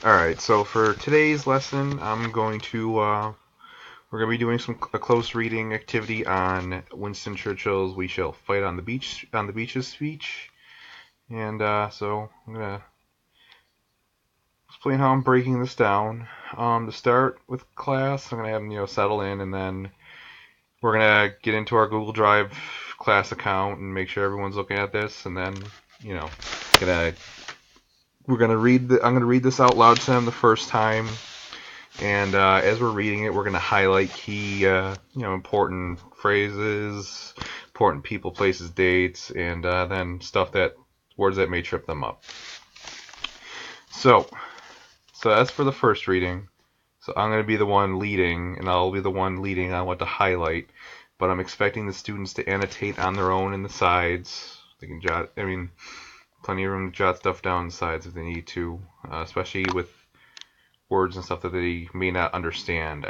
Alright, so for today's lesson, we're going to be doing a close reading activity on Winston Churchill's "We Shall Fight on the Beaches" speech. And so I'm going to explain how I'm breaking this down. To start with class, I'm going to have them, settle in, and then we're going to get into our Google Drive class account and make sure everyone's looking at this, and then, you know, gonna we're gonna I'm gonna read this out loud to them the first time, and as we're reading it, we're gonna highlight key, important phrases, important people, places, dates, and then words that may trip them up. So that's for the first reading. So I'm gonna be the one leading, and I'll be the one leading on what to highlight. But I'm expecting the students to annotate on their own in the sides. They can jot. Plenty of room to jot stuff down the sides if they need to, especially with words and stuff that they may not understand.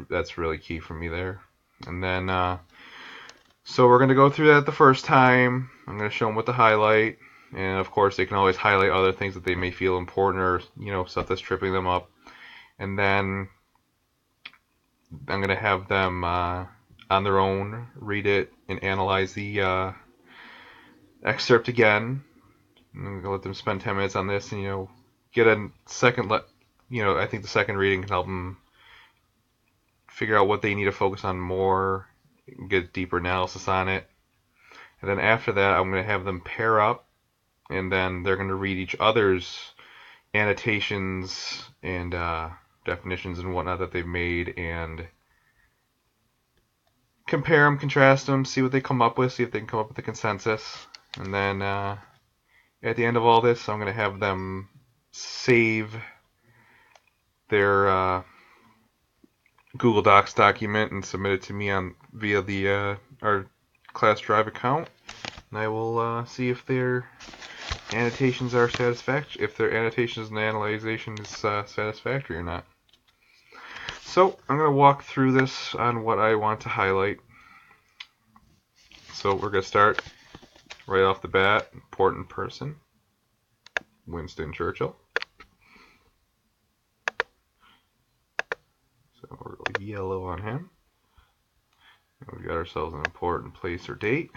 That's really key for me there. And then, so we're going to go through that the first time. I'm going to show them what to highlight. And of course, they can always highlight other things that they may feel important or, stuff that's tripping them up. And then I'm going to have them on their own read it and analyze the excerpt again. I'm going to let them spend 10 minutes on this and, get a second, I think the second reading can help them figure out what they need to focus on more, get deeper analysis on it. And then after that, I'm going to have them pair up, and then they're going to read each other's annotations and definitions and whatnot that they've made, and compare them, contrast them, see what they come up with, see if they can come up with a consensus. And then at the end of all this, I'm going to have them save their Google Docs document and submit it to me via the our class drive account, and I will see if their annotations are satisfactory, if their annotations and analyzation is satisfactory or not. So I'm going to walk through this on what I want to highlight. So we're going to start right off the bat. Important person, Winston Churchill. So we're going yellow on him. And we got ourselves an important place or date.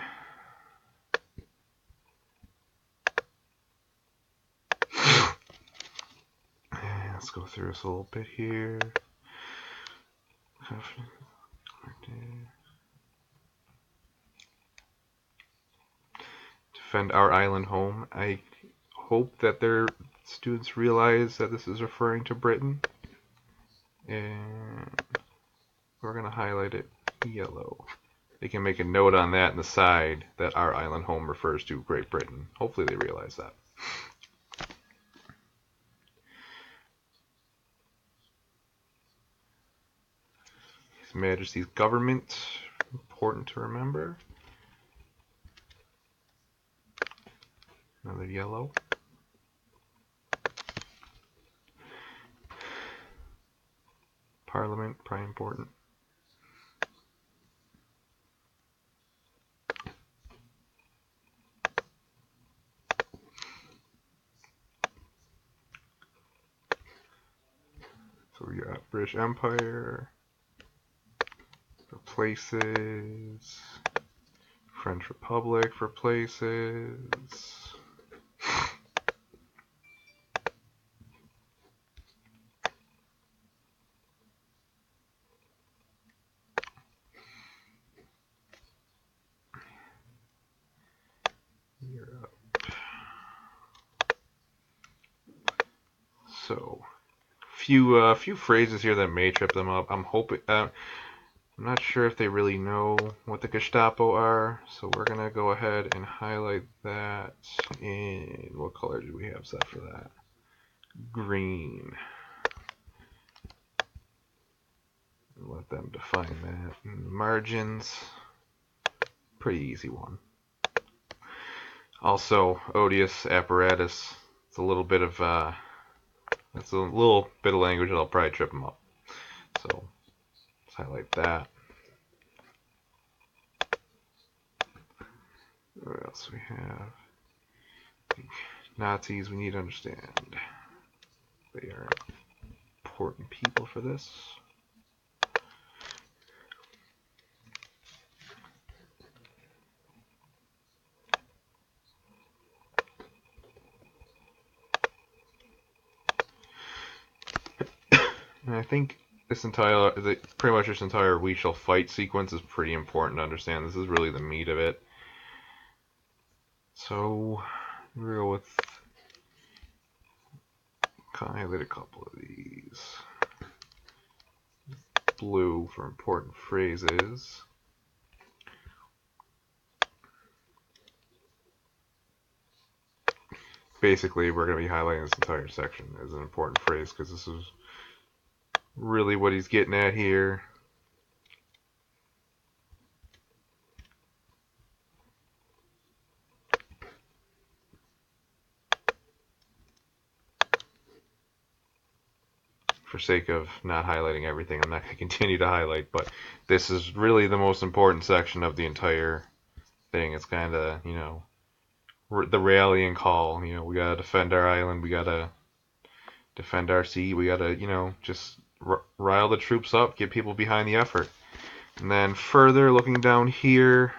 And let's go through this a little bit here. Defend our island home. I hope that their students realize that this is referring to Britain. And we're going to highlight it yellow. They can make a note on that in the side that our island home refers to Great Britain. Hopefully they realize that. His Majesty's government, important to remember. Another yellow. Parliament, probably important. So we got British Empire, for places, French Republic for places. Europe. So, few phrases here that may trip them up. I'm hoping. I'm not sure if they really know what the Gestapo are, so we're gonna go ahead and highlight that. In what color do we have set for that? Green. Let them define that. In the margins, pretty easy one. Also, odious apparatus. It's a little bit of language that'll probably trip them up. So let's highlight that. What else we have? Nazis we need to understand. They are important people for this. And I think pretty much this entire we shall fight sequence is pretty important to understand. This is really the meat of it. So we'll go with, highlight a couple of these. Blue for important phrases. Basically, we're going to be highlighting this entire section as an important phrase because this is really what he's getting at here. For sake of not highlighting everything, I'm not going to continue to highlight, but this is really the most important section of the entire thing. It's kind of, the rallying call. We got to defend our island, we got to defend our sea, we got to, just rile the troops up, get people behind the effort. And then further, looking down here,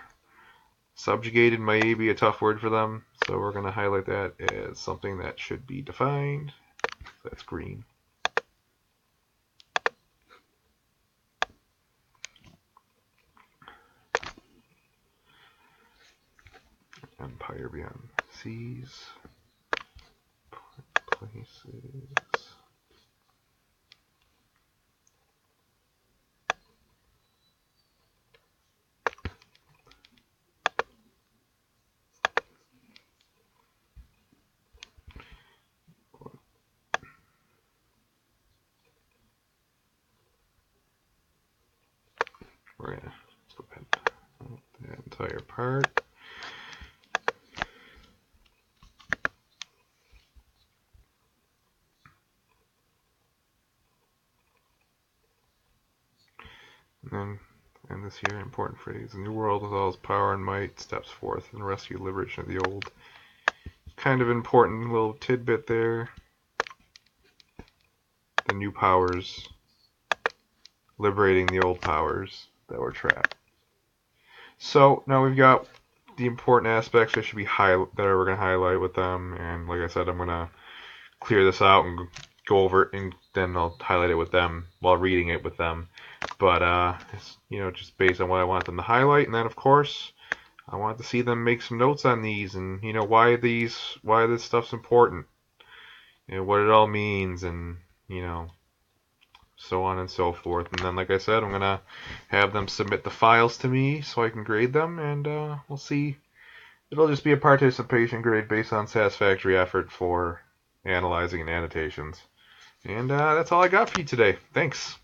subjugated may be a tough word for them, so we're going to highlight that as something that should be defined. That's green. Empire beyond seas, places. We're gonna go ahead that entire part. And then end this here, important phrase. The new world with all its power and might steps forth and rescue liberation of the old. Kind of important little tidbit there. The new powers liberating the old powers that were trapped. So now we've got the important aspects that should be that we're going to highlight with them, and like I said, I'm going to clear this out and go over it, and then I'll highlight it with them while reading it with them. But it's, just based on what I want them to highlight, and then of course I want to see them make some notes on these, and why this stuff's important, what it all means, and so on and so forth. And then, like I said, I'm gonna have them submit the files to me so I can grade them, and we'll see. It'll just be a participation grade based on satisfactory effort for analyzing and annotations. And that's all I got for you today. Thanks.